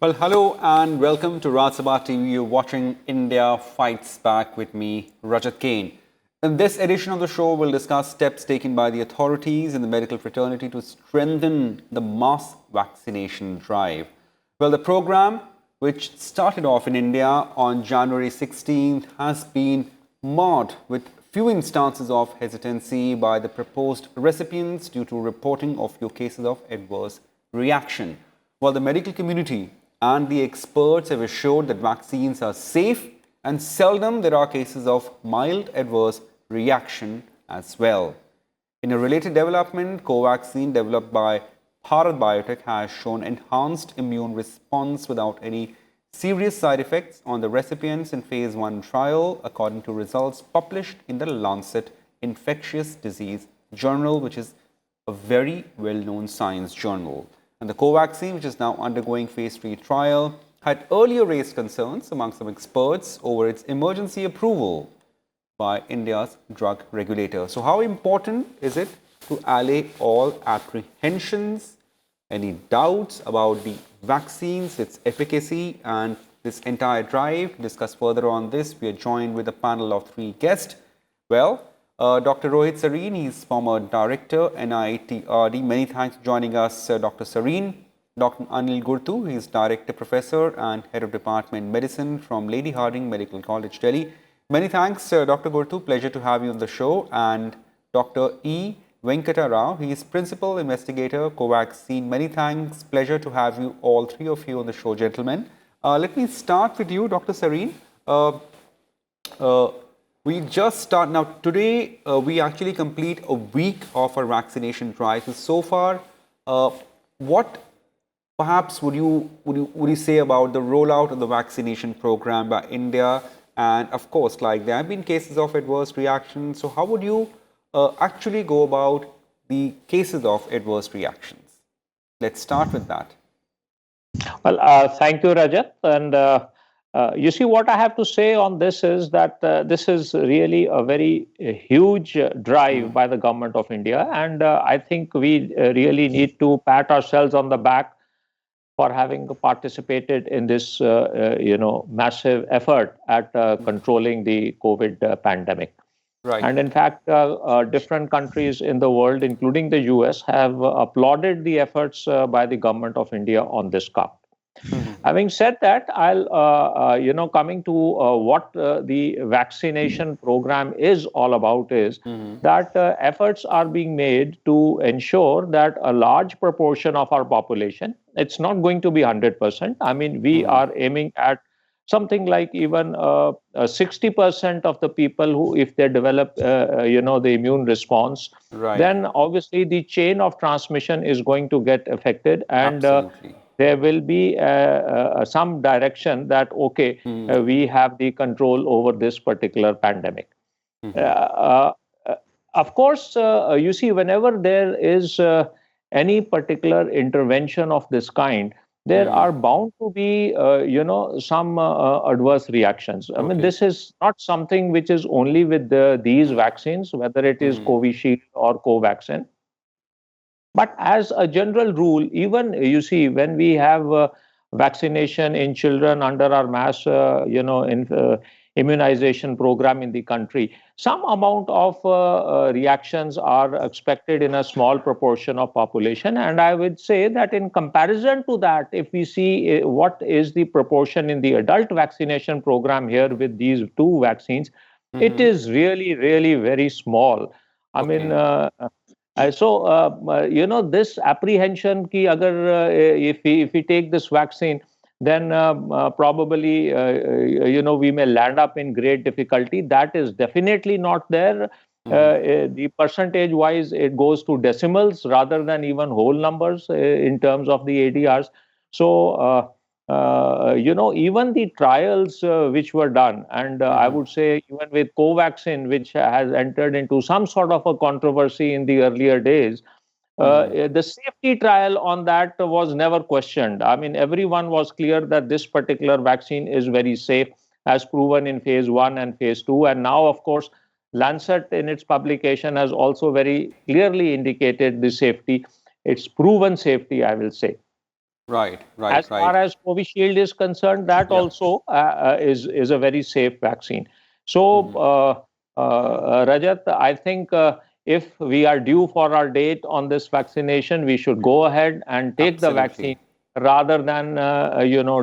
Well, hello and welcome to Raj Sabha TV. You're watching India Fights Back with me, Rajat Kane. In this edition of the show, we'll discuss steps taken by the authorities and the medical fraternity to strengthen the mass vaccination drive. Well, the program, which started off in India on January 16th, has been marred with few instances of hesitancy by the proposed recipients due to reporting of few cases of adverse reaction. While the medical community and the experts have assured that vaccines are safe and seldom there are cases of mild adverse reaction as well. In a related development, Covaxin developed by Bharat Biotech has shown enhanced immune response without any serious side effects on the recipients in phase 1 trial, according to results published in the Lancet Infectious Disease journal, which is a very well-known science journal. And the Covaxin, which is now undergoing phase 3 trial, had earlier raised concerns among some experts over its emergency approval by India's drug regulator. So how important is it to allay all apprehensions, any doubts about the vaccines, its efficacy and this entire drive? To discuss further on this, we are joined with a panel of 3 guests. Well, Dr. Rohit Sareen, he's former director, NITRD. Many thanks for joining us, Dr. Sareen. Dr. Anil Gurtu, he is director, professor and head of department medicine from Lady Hardinge Medical College, Delhi. Many thanks, Dr. Gurtu. Pleasure to have you on the show. And Dr. E. Venkata Rao, he is principal investigator, Covaxin. Many thanks. Pleasure to have you, all 3 of you, on the show, gentlemen. Let me start with you, Dr. Sareen. We just start now. Today, we actually complete a week of our vaccination drive. So far, what perhaps would you say about the rollout of the vaccination program by India? And of course, like there have been cases of adverse reactions. So how would you actually go about the cases of adverse reactions? Let's start with that. Well, thank you, Rajat. And you see, what I have to say on this is that this is really a very huge drive by the government of India. And I think we really need to pat ourselves on the back for having participated in this, massive effort at controlling the COVID pandemic. Right. And in fact, different countries in the world, including the US, have applauded the efforts by the government of India on this count. Having said that, I'll, coming to what the vaccination program is all about is that efforts are being made to ensure that a large proportion of our population, it's not going to be 100%. I mean, we are aiming at something like even 60% of the people who, if they develop, the immune response, Right. then obviously the chain of transmission is going to get affected. And Absolutely. there will be some direction that, okay, we have the control over this particular pandemic. Of course, you see, whenever there is any particular intervention of this kind, there are bound to be, some adverse reactions. I mean, this is not something which is only with these vaccines, whether it is Covishield or Covaxin. But as a general rule, even you see, when we have vaccination in children under our mass, immunization program in the country, some amount of reactions are expected in a small proportion of population. And I would say that in comparison to that, if we see what is the proportion in the adult vaccination program here with these 2 vaccines, it is really, really very small. I mean, this apprehension ki agar if we take this vaccine, then probably we may land up in great difficulty. That is definitely not there. The percentage wise, it goes to decimals rather than even whole numbers in terms of the ADRs. So even the trials which were done, and I would say even with Covaxin, which has entered into some sort of a controversy in the earlier days, the safety trial on that was never questioned. I mean, everyone was clear that this particular vaccine is very safe, as proven in phase 1 and phase 2. And now, of course, Lancet in its publication has also very clearly indicated the safety. It's proven safety, I will say. Right, As right, far right. as Covishield is concerned, that Yeah. also is a very safe vaccine. So, Mhm. Rajat, I think if we are due for our date on this vaccination, we should go ahead and take the Absolutely. vaccine rather than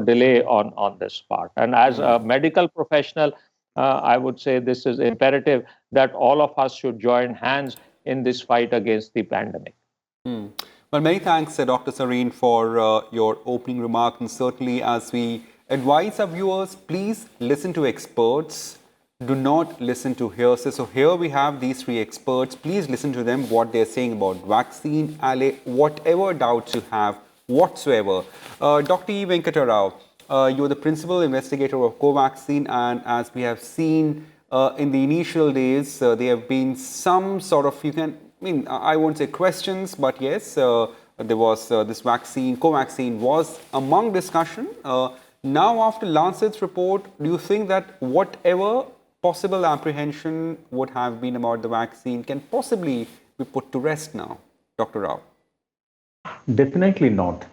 delay on this part. And as a medical professional, I would say this is imperative that all of us should join hands in this fight against the pandemic. Hmm. Well, many thanks, Dr. Sareen, for your opening remark. And certainly, as we advise our viewers, please listen to experts. Do not listen to hearsay. So here we have these three experts. Please listen to them, what they're saying about vaccine, allay, whatever doubts you have whatsoever. Dr. E. Venkatarao, you're the principal investigator of Covaxin, and as we have seen in the initial days, there have been some sort of, I won't say questions, but yes, there was this vaccine, Covaxin was among discussion. Now, after Lancet's report, do you think that whatever possible apprehension would have been about the vaccine can possibly be put to rest now, Dr. Rao? Definitely not.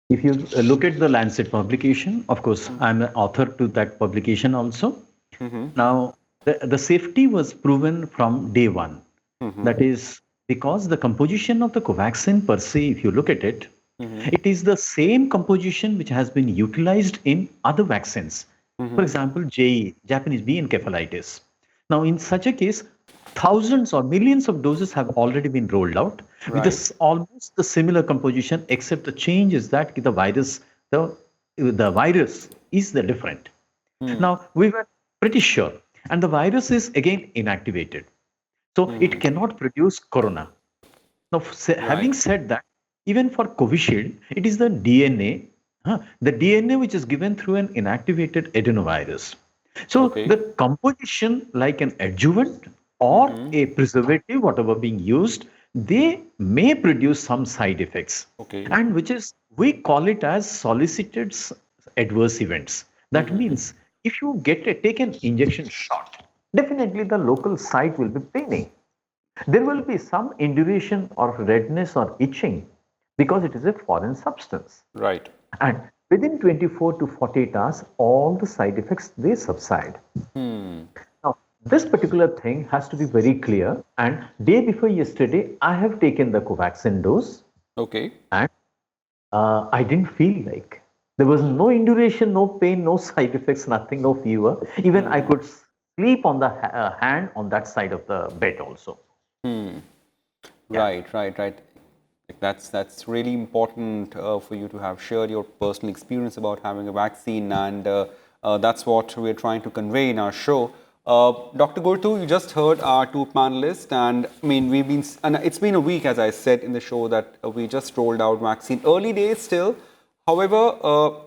If you look at the Lancet publication, of course, I'm an author to that publication also. Mm-hmm. Now, the safety was proven from day one. Mm-hmm. That is because the composition of the Covaxin per se, if you look at it, Mm-hmm. it is the same composition which has been utilized in other vaccines. For Mm-hmm. example, JE, Japanese bee encephalitis. Now, in such a case, thousands or millions of doses have already been rolled out with Right. almost the similar composition, except the change is that the virus is the different. Mm. Now, we were pretty sure, and the virus is again inactivated. So it Mm. cannot produce corona. Now, having Right. said that, even for Covishield, it is the DNA, the DNA which is given through an inactivated adenovirus. So Okay. the composition, like an adjuvant or Mm-hmm. a preservative, whatever being used, they may produce some side effects, Okay. and which is we call it as solicited adverse events. That Mm-hmm. means if you take an injection shot, definitely the local site will be paining. There will be some induration or redness or itching because it is a foreign substance. Right. And within 24 to 48 hours, all the side effects they subside. Hmm. Now, this particular thing has to be very clear. And day before yesterday, I have taken the Covaxin dose, Okay. and I didn't feel like there was no induration, no pain, no side effects, nothing, no fever. Even I Hmm. could sleep on the hand on that side of the bed also. Hmm. Yeah. Right, right, right. Like that's really important for you to have shared your personal experience about having a vaccine, and that's what we're trying to convey in our show. Dr. Gurtu, you just heard our two panelists, and I mean and it's been a week, as I said in the show, that we just rolled out vaccine. Early days still. However,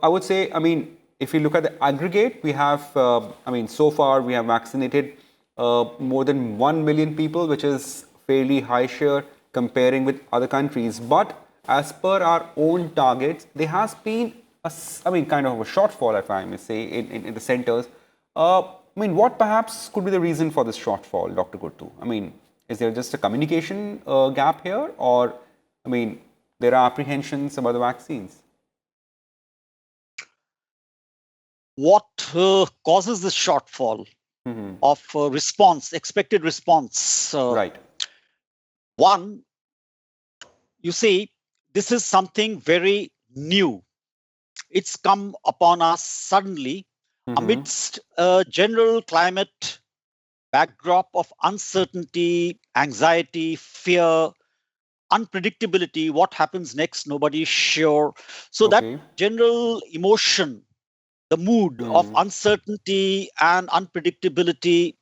I would say, I mean, if you look at the aggregate, we have, I mean, so far we have vaccinated more than 1 million people, which is fairly high share comparing with other countries. But as per our own targets, there has been I mean, kind of a shortfall, if I may say, in the centers. I mean, what perhaps could be the reason for this shortfall, Dr. Gurtu? I mean, is there just a communication gap here, or I mean, there are apprehensions about the vaccines? What causes this shortfall Mm-hmm. of response, expected response? Right. One, you see, this is something very new. It's come upon us suddenly Mm-hmm. amidst a general climate backdrop of uncertainty, anxiety, fear, unpredictability. What happens next? Nobody is sure. So that Okay. general emotion, the mood of Mm. uncertainty and unpredictability,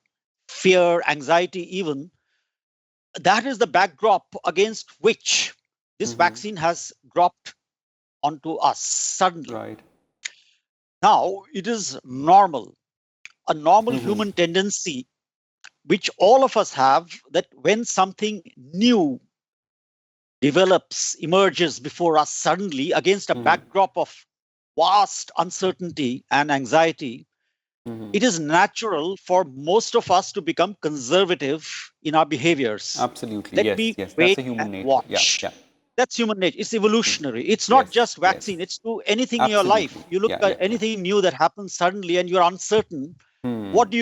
fear, anxiety, even, that is the backdrop against which this Mm-hmm. vaccine has dropped onto us suddenly. Right. Now, it is normal, a normal Mm-hmm. human tendency, which all of us have, that when something new develops, emerges before us suddenly against a Mm-hmm. backdrop of vast uncertainty and anxiety, Mm-hmm. it is natural for most of us to become conservative in our behaviors. Absolutely. Let Yes. me Yes. That's wait a human and nature. Yeah. watch. Yeah. That's human nature. It's evolutionary. It's not Yes, just yes. vaccine. It's to anything in your life. Absolutely. You look Yeah, at yeah. anything new that happens suddenly and you're uncertain. Hmm. What do?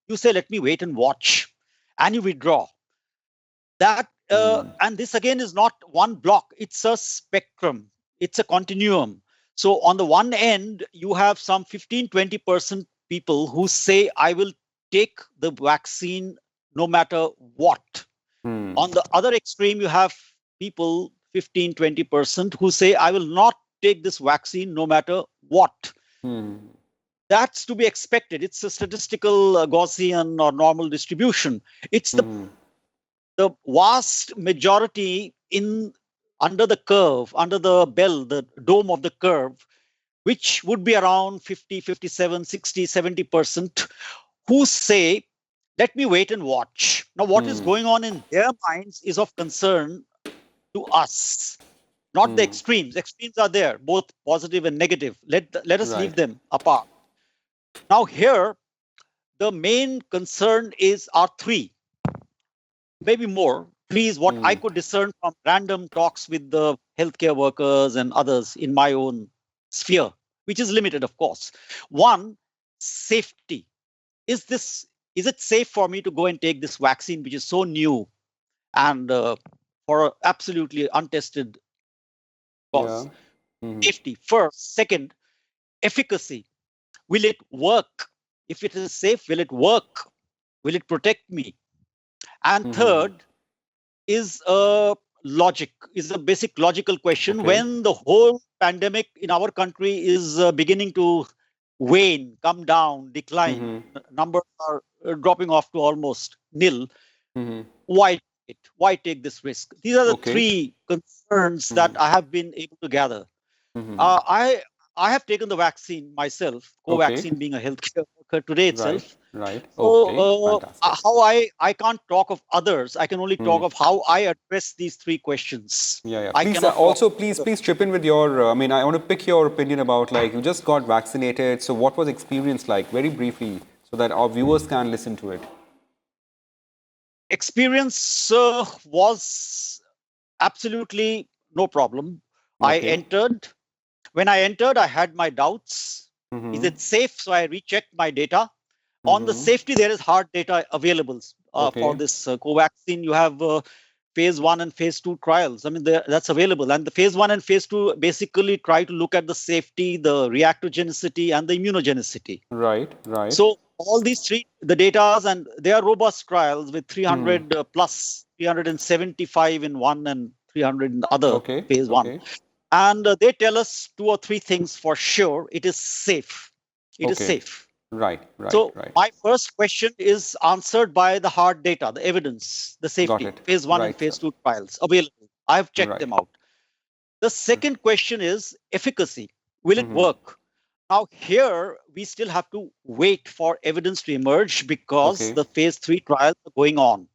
You say, let me wait and watch. And you withdraw. That and this again is not one block. It's a spectrum. It's a continuum. So on the one end, you have some 15-20% people who say, I will take the vaccine no matter what. On the other extreme, you have people, 15-20%, who say, I will not take this vaccine no matter what. That's to be expected. It's a statistical Gaussian or normal distribution. It's the vast majority under the curve, under the bell, the dome of the curve, which would be around 50, 57, 60, 70%, who say, let me wait and watch. Now, what is going on in their minds is of concern to us, not the extremes. Extremes are there, both positive and negative. Let us leave them apart. Now, here, the main concern are three, maybe more. Three is what I could discern from random talks with the healthcare workers and others in my own sphere, which is limited, of course. One, safety. Is it safe for me to go and take this vaccine, which is so new and for absolutely untested cause? Safety first. Second, efficacy. Will it work? If it is safe, will it work? Will it protect me? And third is a basic logical question. Okay. When the whole pandemic in our country is beginning to wane, come down, decline, numbers are dropping off to almost nil, why take this risk? These are the three concerns that I have been able to gather. I have taken the vaccine myself, Covaxin being a healthcare worker today itself. Right. So Fantastic. how I can't talk of others. I can only talk of how I address these three questions. Yeah. I Please, cannot also, talk please chip in with your, I mean, I want to pick your opinion about, like, you just got vaccinated. So what was experience like, very briefly, so that our viewers can listen to it? experience was absolutely no problem. I Okay. entered. When I entered, I had my doubts. Is it safe? So I rechecked my data. On the safety, there is hard data available for Okay. this Covaxin. You have phase 1 and phase 2 trials. I mean, that's available. And the phase 1 and phase 2 basically try to look at the safety, the reactogenicity, and the immunogenicity. Right. So all these three, the data, and they are robust trials with 300 plus 375 in one and 300 in the other phase 1. And they tell us 2 or 3 things for sure. It is safe. It is safe. Right. So my first question is answered by the hard data, the evidence, the Got safety, it. phase 1 and Right, phase sir. 2 trials available. I have checked Right. them out. The second question is efficacy. Will it work? Now, here we still have to wait for evidence to emerge because the phase 3 trials are going on.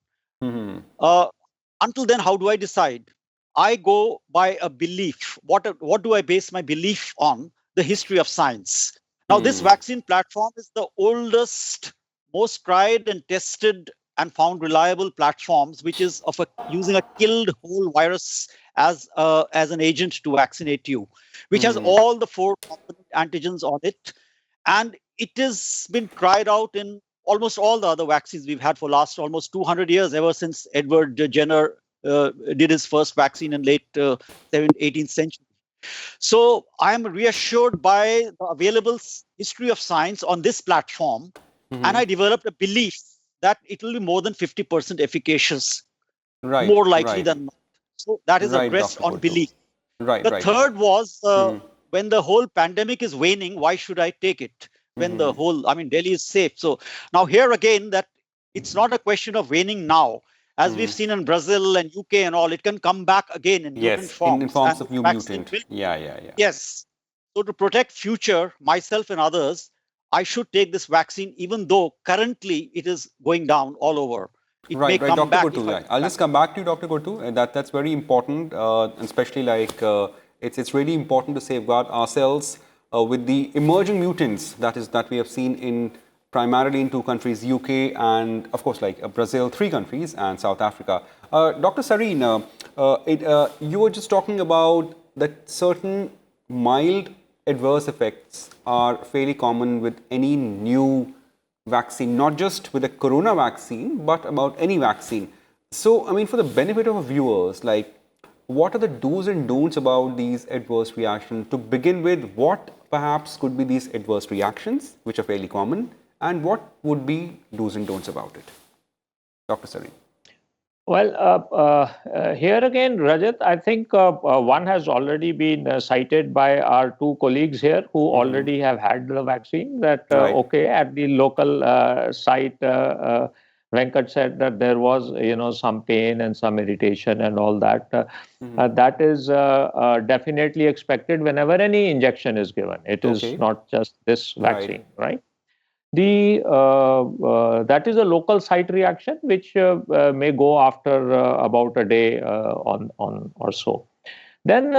Until then, how do I decide? I go by a belief. What do I base my belief on? The history of science. Now, this vaccine platform is the oldest, most tried and tested and found reliable platforms, which is using a killed whole virus as an agent to vaccinate you, which has all the 4 component antigens on it. And it has been tried out in almost all the other vaccines we've had for last almost 200 years, ever since Edward Jenner did his first vaccine in late 18th century. So I am reassured by the available history of science on this platform, and I developed a belief that it will be more than 50% efficacious, more likely than not. So that is addressed Dr. on Gurtu. belief. Right. The third was when the whole pandemic is waning, why should I take it? When the whole, I mean, Delhi is safe. So now here again, that it's not a question of waning now. As we've seen in Brazil and UK and all, it can come back again in mutant Yes, in forms. forms And of new vaccine mutant. will, Yeah. yes. So to protect future, myself and others, I should take this vaccine, even though currently it is going down all over. It may Right, come Dr. back if Gurtu. I Yeah. take I'll just vaccine. come back to you, Dr. Gurtu. And that's very important, especially like it's really important to safeguard ourselves with the emerging mutants that we have seen in primarily in 2 countries, UK and of course like Brazil, 3 countries, and South Africa. Dr. Sareen, you were just talking about that certain mild adverse effects are fairly common with any new vaccine, not just with the corona vaccine, but about any vaccine. So, I mean, for the benefit of our viewers, like, what are the do's and don'ts about these adverse reactions? To begin with, what perhaps could be these adverse reactions, which are fairly common, and what would be do's and don'ts about it? Dr. Sareen. Well, here again, Rajat, I think one has already been cited by our two colleagues here who already have had the vaccine. That Right. okay, at the local site, Venkat said that there was, some pain and some irritation and all that. That is definitely expected whenever any injection is given. It is Okay. not just this Right. vaccine, right? The that is a local site reaction which may go after about a day on or so. Then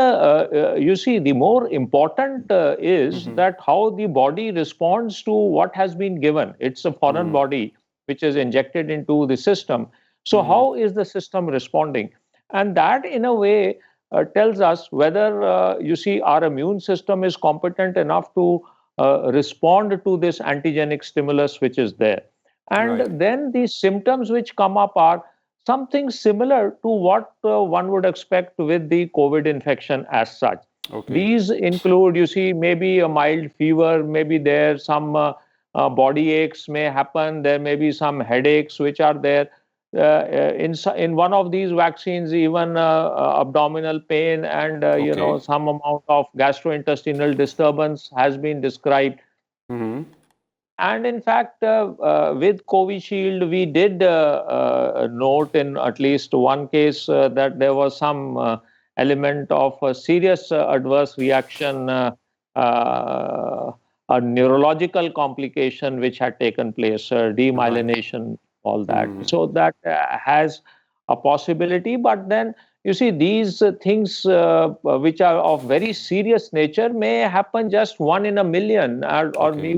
you see the more important is that how the body responds to what has been given. It's a foreign body which is injected into the system. So how is the system responding? And that in a way tells us whether you see our immune system is competent enough to respond to this antigenic stimulus which is there. Right. And then the symptoms which come up are something similar to what one would expect with the COVID infection as such. Okay. These include, you see, maybe a mild fever, maybe there some body aches may happen, there may be some headaches which are there. In one of these vaccines, even abdominal pain and Okay. some amount of gastrointestinal disturbance has been described. Mm-hmm. And in fact, with Covishield, we did note in at least one case that there was some element of a serious adverse reaction, a neurological complication which had taken place, Right. demyelination, all that. So that has a possibility, but then you see these things which are of very serious nature may happen just one in a million, or Okay.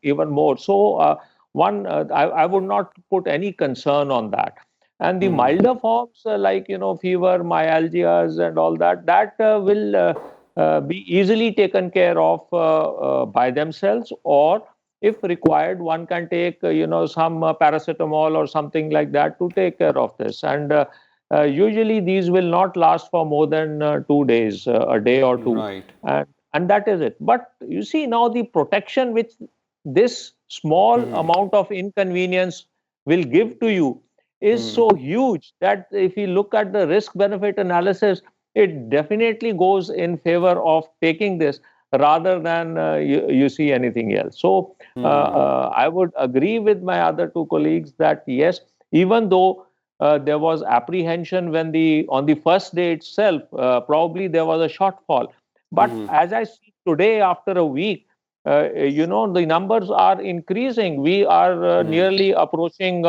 even more. So I would not put any concern on that. And the milder forms like fever, myalgias, and all that will be easily taken care of by themselves, or if required, one can take some paracetamol or something like that to take care of this. And usually these will not last for more than 2 days, a day or two, Right. and that is it. But you see now the protection which this small amount of inconvenience will give to you is so huge that if you look at the risk benefit analysis, it definitely goes in favor of taking this rather than you see anything else. So I would agree with my other two colleagues that yes, even though there was apprehension when on the first day itself, probably there was a shortfall. But as I see today, after a week, the numbers are increasing. We are nearly approaching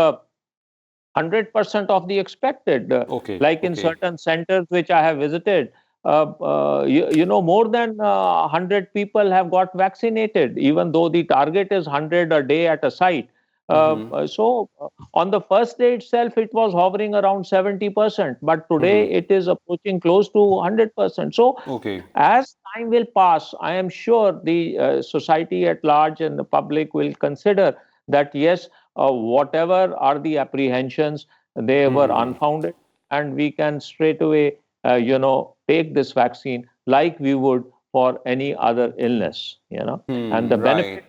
100% of the expected. Okay. Like in Okay. certain centers which I have visited, more than 100 people have got vaccinated, even though the target is 100 a day at a site. So on the first day itself, it was hovering around 70%, but today it is approaching close to 100%. So Okay. as time will pass, I am sure the society at large and the public will consider that yes, whatever are the apprehensions, they were unfounded, and we can straight away, take this vaccine like we would for any other illness, and the Right. benefits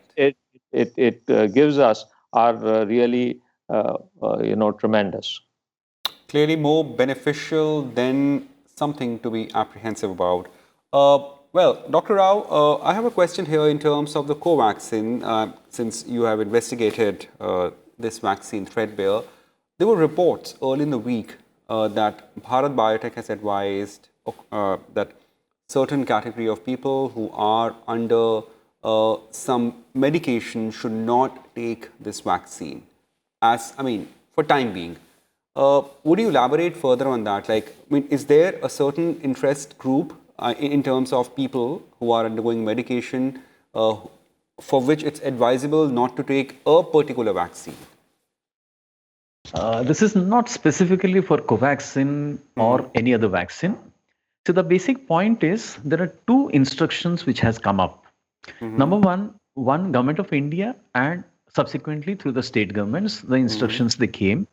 it gives us are really, tremendous. Clearly more beneficial than something to be apprehensive about. Uh, well, Dr. Rao, I have a question here in terms of the Covaxin. Since you have investigated this vaccine threadbare, there were reports early in the week that Bharat Biotech has advised that certain category of people who are under some medication should not take this vaccine, as I mean, for time being. Would you elaborate further on that? Like, I mean, is there a certain interest group in terms of people who are undergoing medication for which it's advisable not to take a particular vaccine? This is not specifically for Covaxin or any other vaccine. So the basic point is there are two instructions which has come up. Number one government of India and subsequently through the state governments, the instructions they came.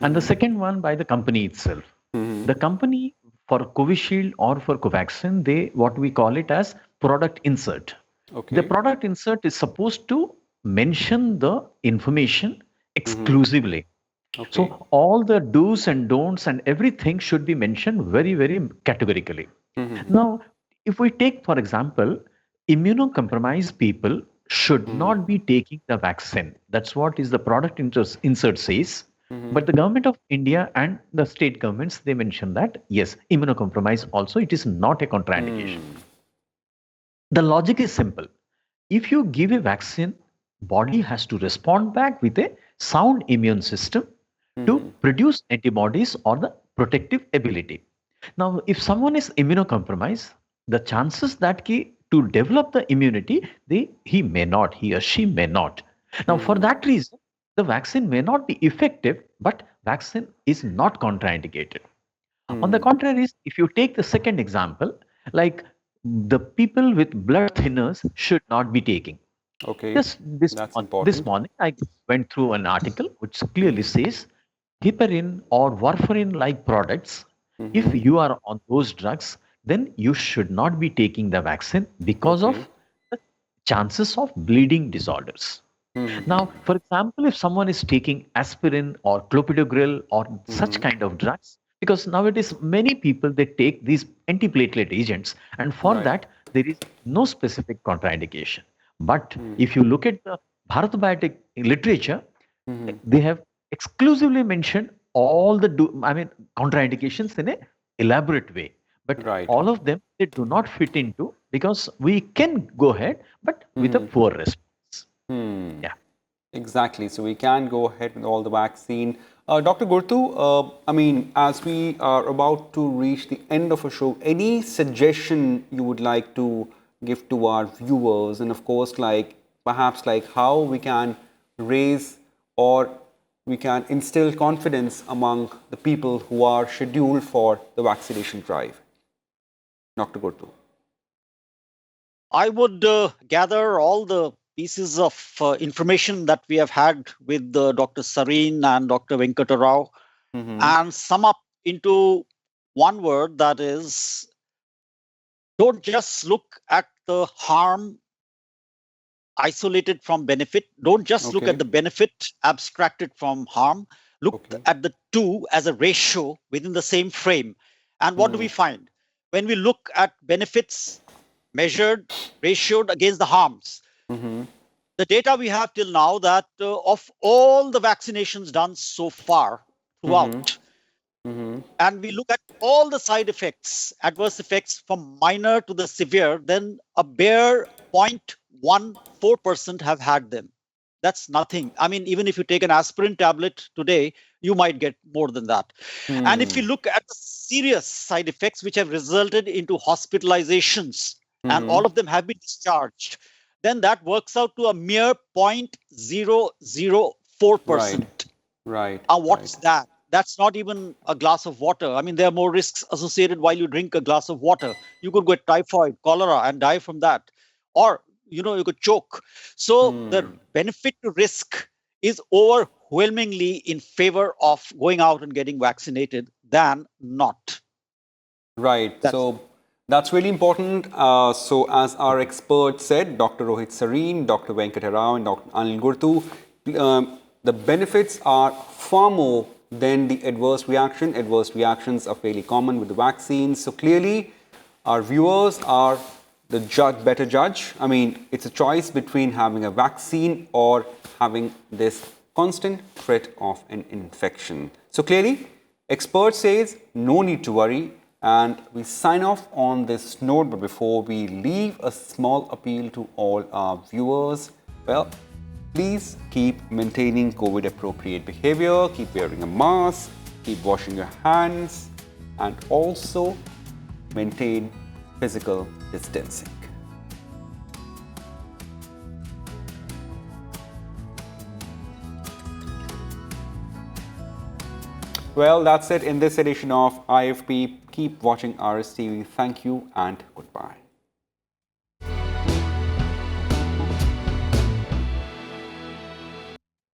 And the second one by the company itself. The company for Covishield or for Covaxin, they what we call it as product insert. The Okay. product insert is supposed to mention the information exclusively. Okay. So all the do's and don'ts and everything should be mentioned very, very categorically. Now, if we take, for example, immunocompromised people should not be taking the vaccine. That's what is the product insert says. But the government of India and the state governments, they mention that, yes, immunocompromised also, it is not a contraindication. The logic is simple. If you give a vaccine, body has to respond back with a sound immune system to produce antibodies or the protective ability. Now, if someone is immunocompromised, the chances that to develop the immunity, he or she may not. Now, for that reason, the vaccine may not be effective, but vaccine is not contraindicated. On the contrary, if you take the second example, like the people with blood thinners should not be taking. Okay. Just That's this important. morning, I went through an article which clearly says heparin or warfarin like products, if you are on those drugs, then you should not be taking the vaccine because Okay. of the chances of bleeding disorders. Now, for example, if someone is taking aspirin or clopidogrel or such kind of drugs, because nowadays many people they take these antiplatelet agents, and for Right. that there is no specific contraindication. But if you look at the Bharat Biotech literature, they have exclusively mentioned all the contraindications in a elaborate way. But Right. all of them they do not fit into because we can go ahead, but with a poor response. Yeah. Exactly. So we can go ahead with all the vaccine. Dr. Gurtu, I mean, as we are about to reach the end of a show, any suggestion you would like to give to our viewers, and of course, like perhaps like how we can raise or we can instill confidence among the people who are scheduled for the vaccination drive, Dr. Gurtu. I would gather all the pieces of information that we have had with Dr. Sareen and Dr. Venkata Rao and sum up into one word, that is, don't just look at the harm isolated from benefit. Don't just look at Okay. the benefit abstracted from harm. Look Okay. at the two as a ratio within the same frame. And what do we find? When we look at benefits measured, ratioed against the harms, the data we have till now that of all the vaccinations done so far throughout, and we look at all the side effects, adverse effects from minor to the severe, then a bare 0.14% have had them. That's nothing. I mean, even if you take an aspirin tablet today, you might get more than that. And if you look at the serious side effects which have resulted into hospitalizations, and all of them have been discharged, then that works out to a mere Right. 0.004%. Right. What's that? That's not even a glass of water. I mean, there are more risks associated while you drink a glass of water. You could get typhoid, cholera, and die from that. Or, you could choke. So the benefit to risk is overwhelmingly in favor of going out and getting vaccinated than not. Right. So that's really important. So as our expert said, Dr. Rohit Sareen, Dr. Venkata Rao, and Dr. Anil Gurtu, the benefits are far more than the adverse reaction. Adverse reactions are fairly common with the vaccines. So clearly, our viewers are the better judge. I mean, it's a choice between having a vaccine or having this constant threat of an infection. So clearly, expert says no need to worry. And we sign off on this note, but before we leave, a small appeal to all our viewers. Well, please keep maintaining COVID appropriate behavior, keep wearing a mask, keep washing your hands, and also maintain physical distancing. Well, that's it in this edition of IFP. Keep watching RSTV. Thank you and goodbye.